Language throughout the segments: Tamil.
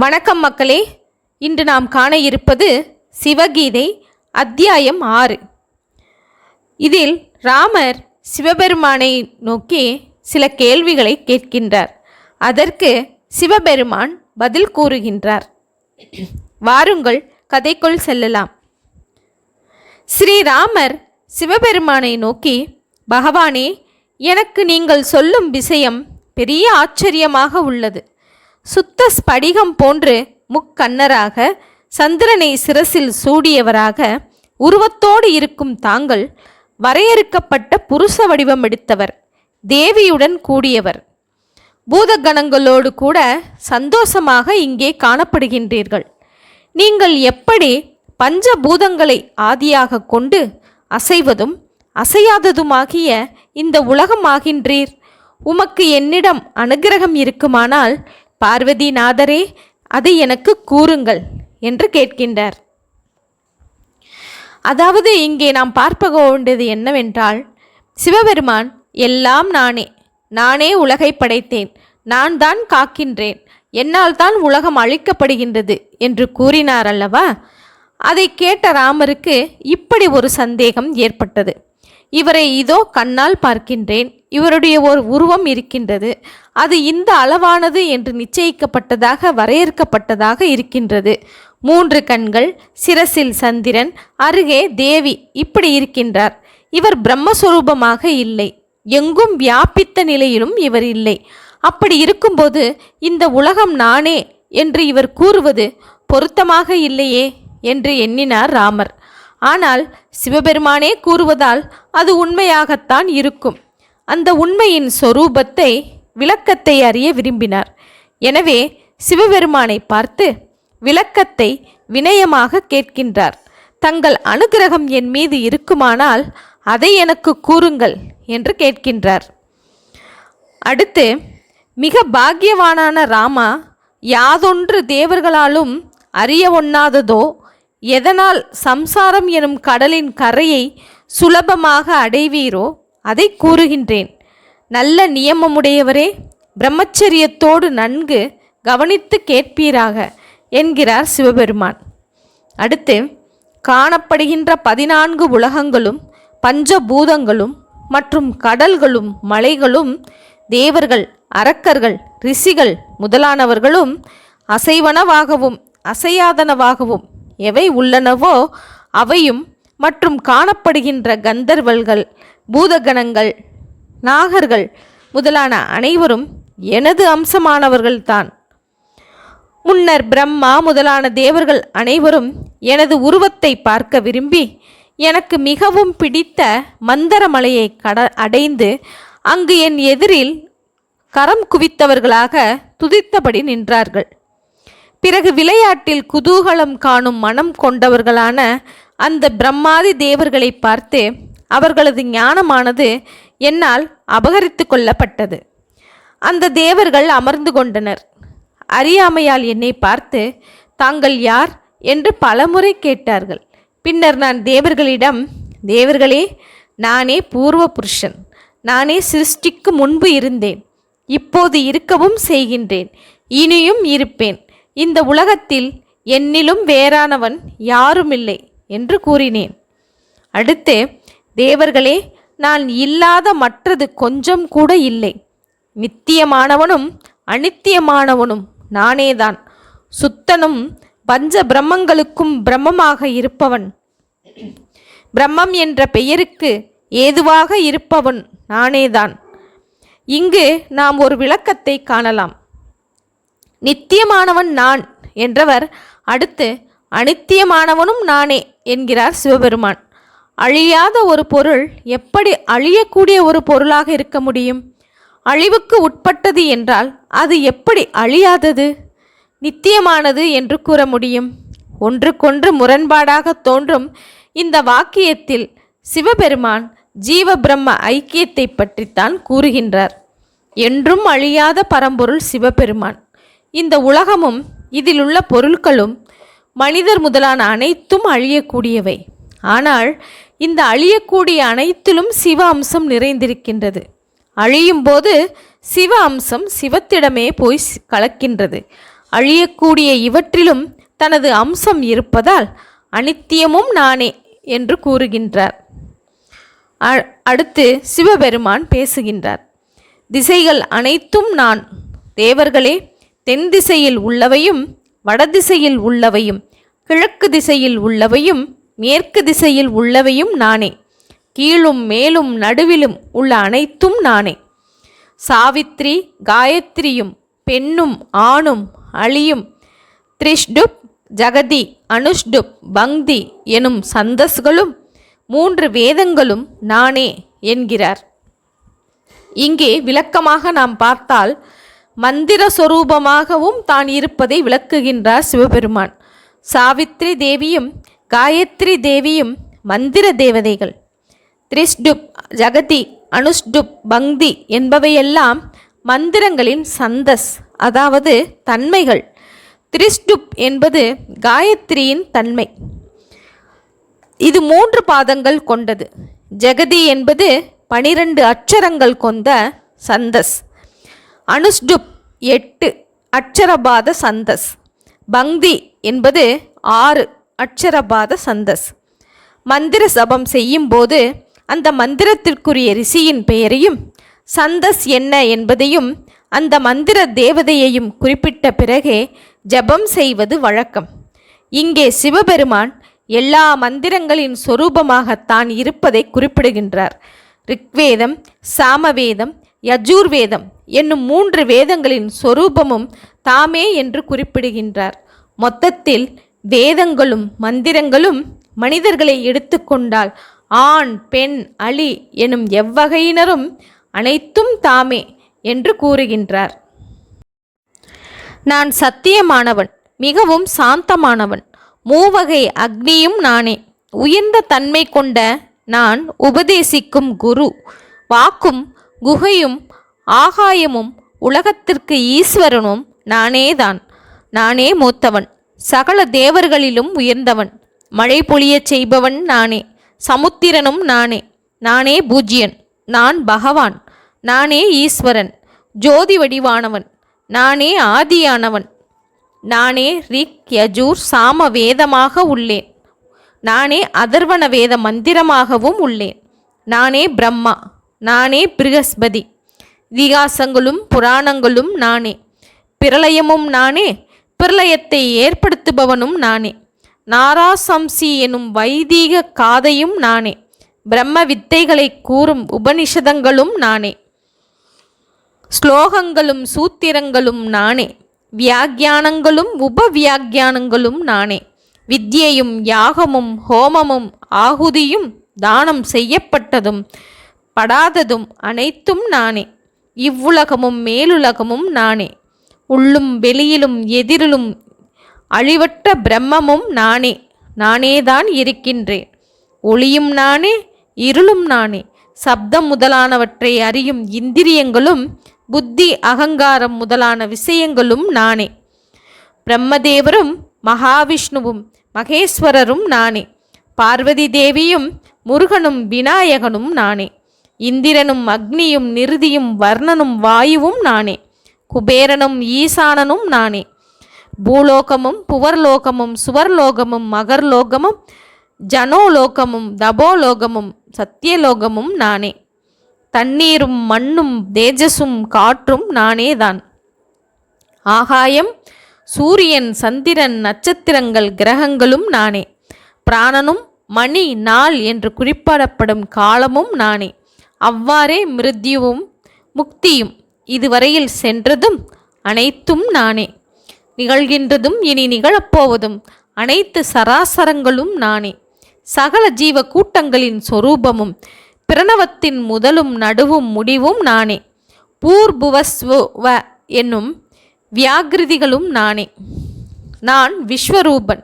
வணக்கம் மக்களே. இன்று நாம் காண இருப்பது சிவகீதை அத்தியாயம் 6. இதில் ராமர் சிவபெருமானை நோக்கி சில கேள்விகளை கேட்கின்றார். அதற்கு சிவபெருமான் பதில் கூறுகின்றார். வாருங்கள் கதைக்குள் செல்லலாம். ஸ்ரீராமர் சிவபெருமானை நோக்கி, பகவானே, எனக்கு நீங்கள் சொல்லும் விஷயம் பெரிய ஆச்சரியமாக உள்ளது. சுத்த ஸ்படிகம் போன்று முக்கண்ணராக சந்திரனை சிரசில் சூடியவராக உருவத்தோடு இருக்கும் தாங்கள் வரையறுக்கப்பட்ட புருஷ வடிவம் எடுத்தவர், தேவியுடன் கூடியவர், பூதகணங்களோடு கூட சந்தோஷமாக இங்கே காணப்படுகின்றீர்கள். நீங்கள் எப்படி பஞ்சபூதங்களை ஆதியாக கொண்டு அசைவதும் அசையாததுமாகிய இந்த உலகமாகின்றீர்? உமக்கு என்னிடம் அனுக்கிரகம் இருக்குமானால் பார்வதிநாதரே, அதை எனக்கு கூறுங்கள் என்று கேட்கின்றார். அதாவது இங்கே நாம் பார்க்க வேண்டியது என்னவென்றால், சிவபெருமான் எல்லாம் நானே உலகை படைத்தேன், நான் தான் காக்கின்றேன், என்னால் தான் உலகம் அழிக்கப்படுகின்றது என்று கூறினார் அல்லவா? அதை கேட்ட ராமருக்கு இப்படி ஒரு சந்தேகம் ஏற்பட்டது. இவரை இதோ கண்ணால் பார்க்கின்றேன், இவருடைய ஒரு உருவம் இருக்கின்றது, அது இந்த அளவானது என்று நிச்சயிக்கப்பட்டதாக வரையறுக்கப்பட்டதாக இருக்கின்றது. 3 கண்கள், சிரசில் சந்திரன், அருகே தேவி, இப்படி இருக்கின்றார். இவர் பிரம்மஸ்வரூபமாக இல்லை, எங்கும் வியாபித்த நிலையிலும் இவர் இல்லை. அப்படி இருக்கும்போது இந்த உலகம் நானே என்று இவர் கூறுவது பொருத்தமாக இல்லையே என்று எண்ணினார் ராமர். ஆனால் சிவபெருமானே கூறுவதால் அது உண்மையாகத்தான் இருக்கும். அந்த உண்மையின் சொரூபத்தை, விளக்கத்தை அறிய விரும்பினார். எனவே சிவபெருமானை பார்த்து விளக்கத்தை வினயமாக கேட்கின்றார். தங்கள் அனுக்கிரகம் என் மீது இருக்குமானால் அதை எனக்கு கூறுங்கள் என்று கேட்கின்றார். அடுத்து, மிக பாக்கியவானான ராமா, யாதொன்று தேவர்களாலும் அறிய ஒண்ணாததோ, எதனால் சம்சாரம் எனும் கடலின் கரையை சுலபமாக அடைவீரோ அதை கூறுகின்றேன். நல்ல நியமமுடையவரே, பிரம்மச்சரியத்தோடு நன்கு கவனித்து கேட்பீராக என்கிறார் சிவபெருமான். அடுத்து, காணப்படுகின்ற 14 உலகங்களும் பஞ்சபூதங்களும் மற்றும் கடல்களும் மலைகளும் தேவர்கள், அரக்கர்கள், ரிஷிகள் முதலானவர்களும் அசைவனவாகவும் அசையாதனவாகவும் எவை உள்ளனவோ அவையும் மற்றும் காணப்படுகின்ற கந்தர்வர்கள், பூதகணங்கள், நாகர்கள் முதலான அனைவரும் எனது அம்சமானவர்கள்தான். முன்னர் பிரம்மா முதலான தேவர்கள் அனைவரும் எனது உருவத்தை பார்க்க விரும்பி எனக்கு மிகவும் பிடித்த மந்தரமலையை அடைந்து அங்கு என் எதிரில் கரம் குவித்தவர்களாக துதித்தபடி நின்றார்கள். பிறகு விளையாட்டில் குதூகலம் காணும் மனம் கொண்டவர்களான அந்த பிரம்மாதி தேவர்களை பார்த்து அவர்களது ஞானமானது என்னால் அபகரித்து கொள்ளப்பட்டது. அந்த தேவர்கள் அமர்ந்து கொண்டனர். அறியாமையால் என்னை பார்த்து தாங்கள் யார் என்று பலமுறை கேட்டார்கள். பின்னர் நான் தேவர்களிடம், தேவர்களே, நானே பூர்வ புருஷன், நானே சிருஷ்டிக்கு முன்பு இருந்தேன், இப்போது இருக்கவும் செய்கின்றேன், இனியும் இருப்பேன், இந்த உலகத்தில் என்னிலும் வேறானவன் யாருமில்லை என்று கூறினேன். அடுத்து, தேவர்களே, நான் இல்லாத மற்றது கொஞ்சம் கூட இல்லை, நித்தியமானவனும் அனித்தியமானவனும் நானேதான், சுத்தனும் பஞ்ச பிரம்மங்களுக்கும் பிரம்மமாக இருப்பவன், பிரம்மம் என்ற பெயருக்கு ஏதுவாக இருப்பவன் நானேதான். இங்கு நாம் ஒரு விளக்கத்தை காணலாம். நித்தியமானவன் நான் என்றவர் அடுத்து அனித்தியமானவனும் நானே என்கிறார் சிவபெருமான். அழியாத ஒரு பொருள் எப்படி அழியக்கூடிய ஒரு பொருளாக இருக்க முடியும்? அழிவுக்கு உட்பட்டது என்றால் அது எப்படி அழியாதது, நித்தியமானது என்று கூற முடியும்? ஒன்றுக்கொன்று முரண்பாடாக தோன்றும் இந்த வாக்கியத்தில் சிவபெருமான் ஜீவ பிரம்ம ஐக்கியத்தை பற்றித்தான் கூறுகின்றார். என்றும் அழியாத பரம்பொருள் சிவபெருமான். இந்த உலகமும் இதிலுள்ள பொருட்களும் மனிதர் முதலான அனைத்தும் அழியக்கூடியவை. ஆனால் இந்த அழியக்கூடிய அனைத்திலும் சிவ அம்சம் நிறைந்திருக்கின்றது. அழியும் போது சிவ அம்சம் சிவத்திடமே போய் கலக்கின்றது. அழியக்கூடிய இவற்றிலும் தனது அம்சம் இருப்பதால் அனித்தியமும் நானே என்று கூறுகின்றார். அடுத்து சிவபெருமான் பேசுகின்றார். திசைகள் அனைத்தும் நான். தேவர்களே, தென் திசையில் உள்ளவையும் வடதிசையில் உள்ளவையும் கிழக்கு திசையில் உள்ளவையும் மேற்கு திசையில் உள்ளவையும் நானே. கீழும் மேலும் நடுவிலும் உள்ள அனைத்தும் நானே. சாவித்ரி காயத்ரியும் பெண்ணும் ஆணும் அழியும் த்ரிஷ்டுப் ஜகதி அனுஷ்டுப் பங்தி எனும் சந்தஸ்களும் 3 வேதங்களும் நானே என்கிறார். இங்கே விளக்கமாக நாம் பார்த்தால் மந்திர சொரூபமாகவும் தான் இருப்பதை விளக்குகின்றார் சிவபெருமான். சாவித்ரி தேவியும் காயத்ரி தேவியும் மந்திர தேவதைகள். த்ரிஷ்டுப் ஜகதி அனுஷ்டுப் பங்தி என்பவையெல்லாம் மந்திரங்களின் சந்தஸ், அதாவது தன்மைகள். த்ரிஷ்டுப் என்பது காயத்ரியின் தன்மை. இது 3 பாதங்கள் கொண்டது. ஜெகதி என்பது 12 அட்சரங்கள் கொண்ட சந்தஸ். அனுஷ்டுப் 8 அட்சரபாத சந்தஸ். பங்தி என்பது 6 அட்சரபாத சந்தஸ். மந்திர சபம் செய்யும் போது அந்த மந்திரத்திற்குரிய ரிஷியின் பெயரையும் சந்தஸ் என்ன என்பதையும் அந்த மந்திர தேவதையையும் குறிப்பிட்ட பிறகே ஜபம் செய்வது வழக்கம். இங்கே சிவபெருமான் எல்லா மந்திரங்களின் சொரூபமாகத்தான் இருப்பதை குறிப்பிடுகின்றார். ரிக்வேதம், சாமவேதம், யஜூர்வேதம் என்னும் 3 வேதங்களின் சொரூபமும் தாமே என்று குறிப்பிடுகின்றார். மொத்தத்தில் வேதங்களும் மந்திரங்களும் மனிதர்களை எடுத்துக்கொண்டால் ஆண் பெண் அலி எனும் எவ்வகையினரும் அனைத்தும் தாமே என்று கூறுகின்றார். நான் சத்தியமானவன், மிகவும் சாந்தமானவன். மூவகை அக்னியும் நானே. உயர்ந்த தன்மை கொண்ட நான் உபதேசிக்கும் குரு. வாக்கும் குகையும் ஆகாயமும் உலகத்திற்கு ஈஸ்வரனும் நானேதான். நானே மூத்தவன், சகல தேவர்களிலும் உயர்ந்தவன். மழை பொழியச் செய்பவன் நானே. சமுத்திரனும் நானே. நானே பூஜ்யன், நான் பகவான். நானே ஈஸ்வரன், ஜோதி வடிவானவன். நானே ஆதியானவன். நானே ரிக் யஜூர் சாம வேதமாக உள்ளேன். நானே அதர்வண வேத மந்திரமாகவும் உள்ளேன். நானே பிரம்மா. நானே பிருகஸ்பதி. இதிகாசங்களும் புராணங்களும் நானே. பிரளயமும் நானே. பிரளயத்தை ஏற்படுத்துபவனும் நானே. நாராசம்சி எனும் வைதீக காதையும் நானே. பிரம்ம வித்தைகளை கூறும் உபனிஷதங்களும் நானே. ஸ்லோகங்களும் சூத்திரங்களும் நானே. வியாக்கியானங்களும் உபவியாக்கியானங்களும் நானே. வித்யையும் யாகமும் ஹோமமும் ஆகுதியும் தானம் செய்யப்பட்டதும் படாததும் அனைத்தும் நானே. இவ்வுலகமும் மேலுலகமும் நானே. உள்ளும் வெளியிலும் எதிரிலும் அழிவற்ற பிரம்மமும் நானே. நானேதான் இருக்கின்றேன். ஒளியும் நானே, இருளும் நானே. சப்தம் முதலானவற்றை அறியும் இந்திரியங்களும் புத்தி அகங்காரம் முதலான விஷயங்களும் நானே. பிரம்மதேவரும் மகாவிஷ்ணுவும் மகேஸ்வரரும் நானே. பார்வதி தேவியும் முருகனும் விநாயகனும் நானே. இந்திரனும் அக்னியும் நிருதியும் வர்ணனும் வாயுவும் நானே. குபேரனும் ஈசானனும் நானே. பூலோகமும் புவர்லோகமும் சுவர்லோகமும் மகர்லோகமும் ஜனோலோகமும் தபோலோகமும் சத்தியலோகமும் நானே. தண்ணீரும் மண்ணும் தேஜஸும் காற்றும் நானேதான். ஆகாயம், சூரியன், சந்திரன், நட்சத்திரங்கள், கிரகங்களும் நானே. பிராணனும் மணி நாள் என்று குறிப்பிடப்படும் காலமும் நானே. அவ்வாறே மிருத்யுவும் முக்தியும் இதுவரையில் சென்றதும் அனைத்தும் நானே. நிகழ்கின்றதும் இனி நிகழப்போவதும் அனைத்து சராசரங்களும் நானே. சகல ஜீவ கூட்டங்களின் சொரூபமும் பிரணவத்தின் முதலும் நடுவும் முடிவும் நானே. பூர்புவஸ்வ என்னும் வியாகிருதிகளும் நானே. நான் விஸ்வரூபன்,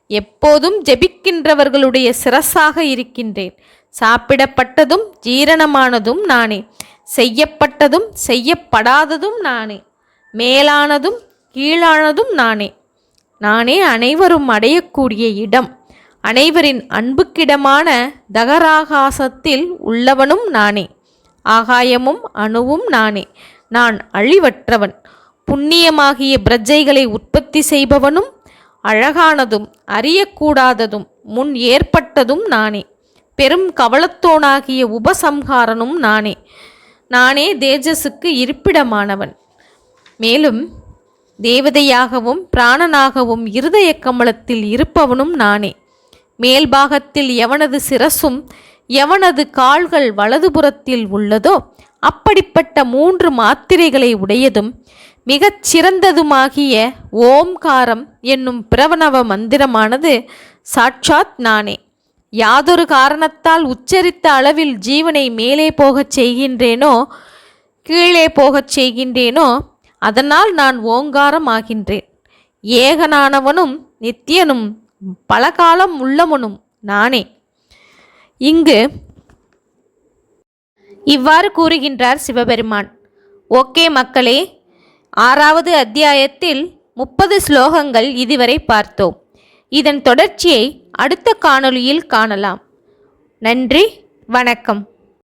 எப்போதும் ஜெபிக்கின்றவர்களுடைய சிரசாக இருக்கின்றேன். சாப்பிடப்பட்டதும் ஜீரணமானதும் நானே. செய்யப்பட்டதும் செய்யப்படாததும் நானே. மேலானதும் கீழானதும் நானே. நானே அனைவரும் அடையக்கூடிய இடம். அனைவரின் அன்புக்கிடமான தகராகாசத்தில் உள்ளவனும் நானே. ஆகாயமும் அணுவும் நானே. நான் அழிவற்றவன். புண்ணியமாகிய பிரஜைகளை உற்பத்தி செய்பவனும் அழகானதும் அறியக்கூடாததும் முன் ஏற்பட்டதும் நானே. பெரும் கவலத்தோனாகிய உபசம்ஹாரனும் நானே. நானே தேஜஸுக்கு இருப்பிடமானவன். மேலும் தேவதையாகவும் பிராணனாகவும் இருதய கமலத்தில் இருப்பவனும் நானே. மேல்பாகத்தில் எவனது சிரசும் எவனது கால்கள் வலதுபுறத்தில் உள்ளதோ அப்படிப்பட்ட 3 மாத்திரைகளை உடையதும் மிகச் சிறந்ததுமாகிய ஓம்காரம் என்னும் பிரணவ மந்திரமானது சாட்சாத் நானே. யாதொரு காரணத்தால் உச்சரித்த அளவில் ஜீவனை மேலே போகச் செய்கின்றேனோ கீழே போகச் செய்கின்றேனோ அதனால் நான் ஓங்காரம் ஆகின்றேன். ஏகனானவனும் நித்தியனும் பலகாலம் உள்ளவனும் நானே. இங்கு இவ்வாறு கூறுகின்றார் சிவபெருமான். ஓகே மக்களே, 6வது அத்தியாயத்தில் 30 ஸ்லோகங்கள் இதுவரை பார்த்தோம். இதன் தொடர்ச்சியை அடுத்த காணொளியில் காணலாம். நன்றி, வணக்கம்.